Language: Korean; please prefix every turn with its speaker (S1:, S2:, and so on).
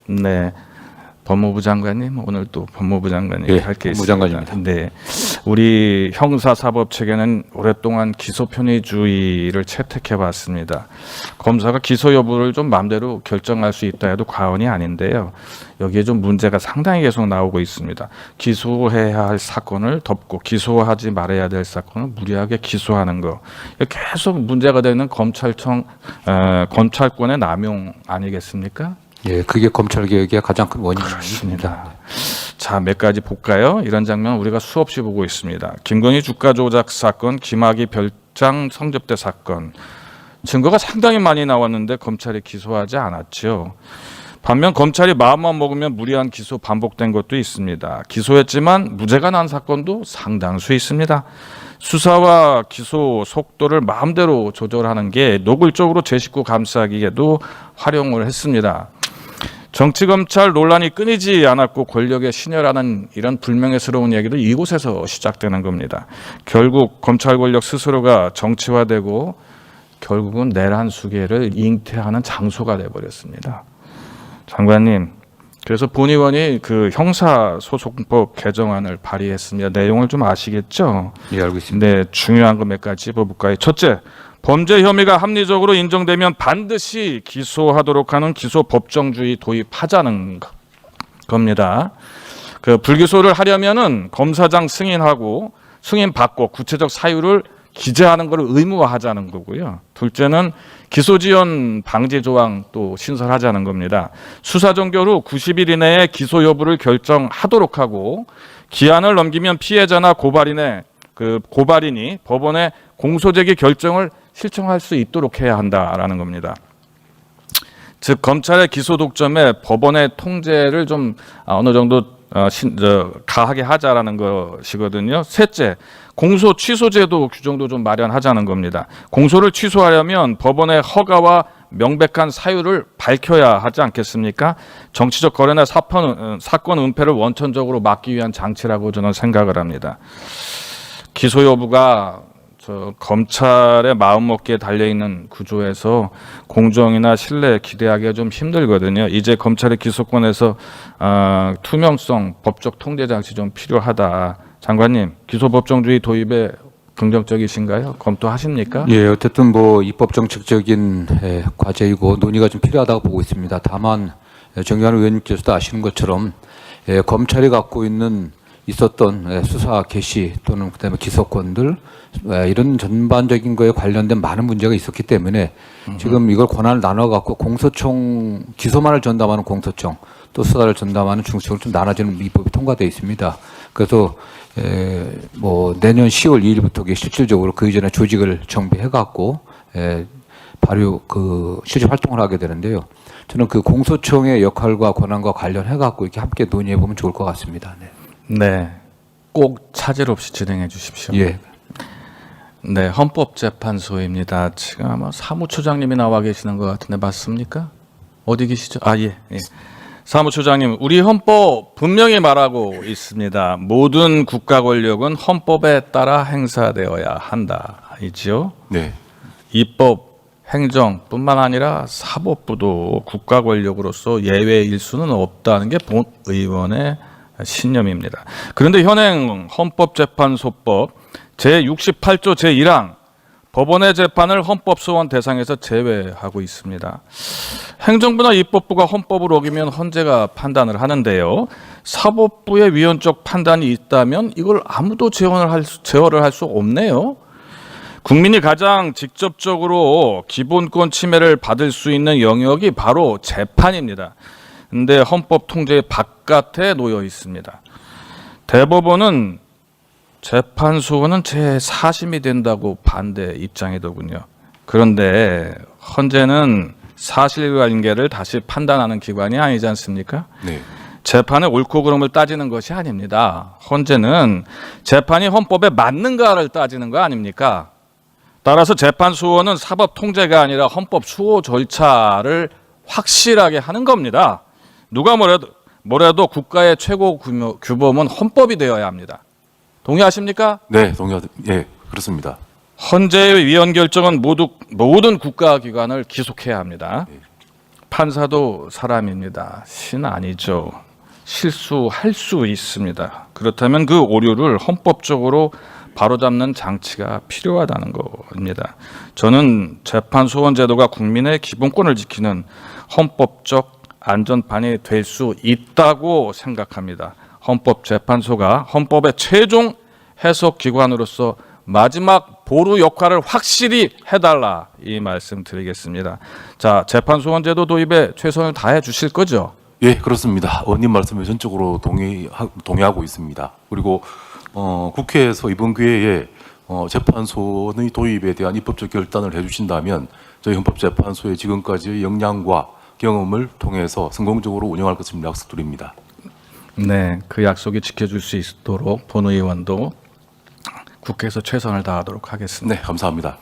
S1: 네. 법무부 장관님, 오늘 또 법무부 장관님
S2: 예,
S1: 할 게
S2: 법무부
S1: 있습니다.
S2: 장관입니다.
S1: 네, 우리 형사사법 체계는 오랫동안 기소 편의주의를 채택해왔습니다. 검사가 기소 여부를 좀 마음대로 결정할 수 있다 해도 과언이 아닌데요. 여기에 좀 문제가 상당히 계속 나오고 있습니다. 기소해야 할 사건을 덮고 기소하지 말아야 될 사건을 무리하게 기소하는 거, 계속 문제가 되는 검찰권의 남용 아니겠습니까?
S2: 예, 그게 검찰 개혁의 가장 큰 원인입니다.
S1: 자, 몇 가지 볼까요? 이런 장면 우리가 수없이 보고 있습니다. 김건희 주가 조작 사건, 김학의 별장 성접대 사건. 증거가 상당히 많이 나왔는데 검찰이 기소하지 않았죠. 반면 검찰이 마음만 먹으면 무리한 기소 반복된 것도 있습니다. 기소했지만 무죄가 난 사건도 상당수 있습니다. 수사와 기소 속도를 마음대로 조절하는 게 노골적으로 제 식구 감싸기에도 활용을 했습니다. 정치검찰 논란이 끊이지 않았고 권력의 신여라는 이런 불명예스러운 얘기도 이곳에서 시작되는 겁니다. 결국 검찰 권력 스스로가 정치화되고 결국은 내란 수계를 잉태하는 장소가 돼버렸습니다. 장관님, 그래서 본의원이 그 형사소송법 개정안을 발의했습니다. 내용을 좀 아시겠죠?
S2: 예, 알고 있습니다.
S1: 네, 중요한 거 몇 가지 짚어볼까요? 첫째, 범죄 혐의가 합리적으로 인정되면 반드시 기소하도록 하는 기소 법정주의 도입하자는 겁니다. 그 불기소를 하려면은 검사장 승인하고 승인 받고 구체적 사유를 기재하는 것을 의무화하자는 거고요. 둘째는 기소지연 방지 조항 또 신설하자는 겁니다. 수사 종결 후 90일 이내에 기소 여부를 결정하도록 하고 기한을 넘기면 피해자나 고발인이 법원에 공소제기 결정을 실청할 수 있도록 해야 한다라는 겁니다. 즉 검찰의 기소 독점에 법원의 통제를 좀 어느 정도 가하게 하자라는 것이거든요. 셋째, 공소 취소제도 규정도 좀 마련하자는 겁니다. 공소를 취소하려면 법원의 허가와 명백한 사유를 밝혀야 하지 않겠습니까? 정치적 거래나 사건 은폐를 원천적으로 막기 위한 장치라고 저는 생각을 합니다. 기소 여부가 검찰의 마음먹기에 달려있는 구조에서 공정이나 신뢰 기대하기가 좀 힘들거든요. 이제 검찰의 기소권에서 투명성, 법적 통제 장치 좀 필요하다. 장관님, 기소법정주의 도입에 긍정적이신가요? 검토하십니까?
S2: 예, 어쨌든 뭐 입법 정책적인 과제이고 논의가 좀 필요하다고 보고 있습니다. 다만 정의환 의원님께서도 아시는 것처럼 검찰이 갖고 있었던 수사 개시 또는 그다음에 기소권들 이런 전반적인 거에 관련된 많은 문제가 있었기 때문에 지금 이걸 권한을 나눠 갖고 공소청 기소만을 전담하는 공소청 또 수사를 전담하는 중수청을 좀 나눠주는 입법이 통과되어 있습니다. 그래서 뭐 내년 10월 2일부터 실질적으로 그 이전에 조직을 정비해 갖고 발효 실질 활동을 하게 되는데요. 저는 그 공소청의 역할과 권한과 관련해 갖고 이렇게 함께 논의해 보면 좋을 것 같습니다. 네.
S1: 네, 꼭 차질 없이 진행해 주십시오.
S2: 예.
S1: 네, 헌법재판소입니다. 지금 아마 사무처장님이 나와 계시는 것 같은데 맞습니까? 어디 계시죠? 예. 사무처장님, 우리 헌법 분명히 말하고 있습니다. 모든 국가 권력은 헌법에 따라 행사되어야 한다이죠.
S2: 네.
S1: 입법, 행정뿐만 아니라 사법부도 국가 권력으로서 예외일 수는 없다는 게 본 의원의 신념입니다. 그런데 현행 헌법재판소법 제68조 제1항 법원의 재판을 헌법소원 대상에서 제외하고 있습니다. 행정부나 입법부가 헌법을 어기면 헌재가 판단을 하는데요. 사법부의 위헌적 판단이 있다면 이걸 아무도 제어를 할 수 없네요. 국민이 가장 직접적으로 기본권 침해를 받을 수 있는 영역이 바로 재판입니다. 근데 헌법 통제 바깥에 놓여 있습니다. 대법원은 재판소원은 제4심이 된다고 반대 입장이더군요. 그런데 헌재는 사실관계를 다시 판단하는 기관이 아니지 않습니까?
S2: 네.
S1: 재판의 옳고 그름을 따지는 것이 아닙니다. 헌재는 재판이 헌법에 맞는가를 따지는 거 아닙니까? 따라서 재판소원은 사법 통제가 아니라 헌법 수호 절차를 확실하게 하는 겁니다. 누가 뭐래도 국가의 최고 규범은 헌법이 되어야 합니다. 동의하십니까?
S3: 네, 예, 그렇습니다.
S1: 헌재의 위헌 결정은 모든 국가기관을 기속해야 합니다. 판사도 사람입니다. 신 아니죠. 실수할 수 있습니다. 그렇다면 그 오류를 헌법적으로 바로잡는 장치가 필요하다는 겁니다. 저는 재판소원 제도가 국민의 기본권을 지키는 헌법적 안전판이 될 수 있다고 생각합니다. 헌법재판소가 헌법의 최종 해석 기관으로서 마지막 보루 역할을 확실히 해달라 이 말씀 드리겠습니다. 자, 재판소원 제도 도입에 최선을 다해 주실 거죠?
S3: 예, 그렇습니다. 의원님 말씀에 전적으로 동의하고 있습니다. 그리고 국회에서 이번 기회에 재판소의 도입에 대한 입법적 결단을 해주신다면 저희 헌법재판소의 지금까지의 역량과 경험을 통해서 성공적으로 운영할 것을 약속드립니다.
S1: 네, 그 약속이 지켜줄 수 있도록 본 의원도 국회에서 최선을 다하도록 하겠습니다.
S3: 네, 감사합니다.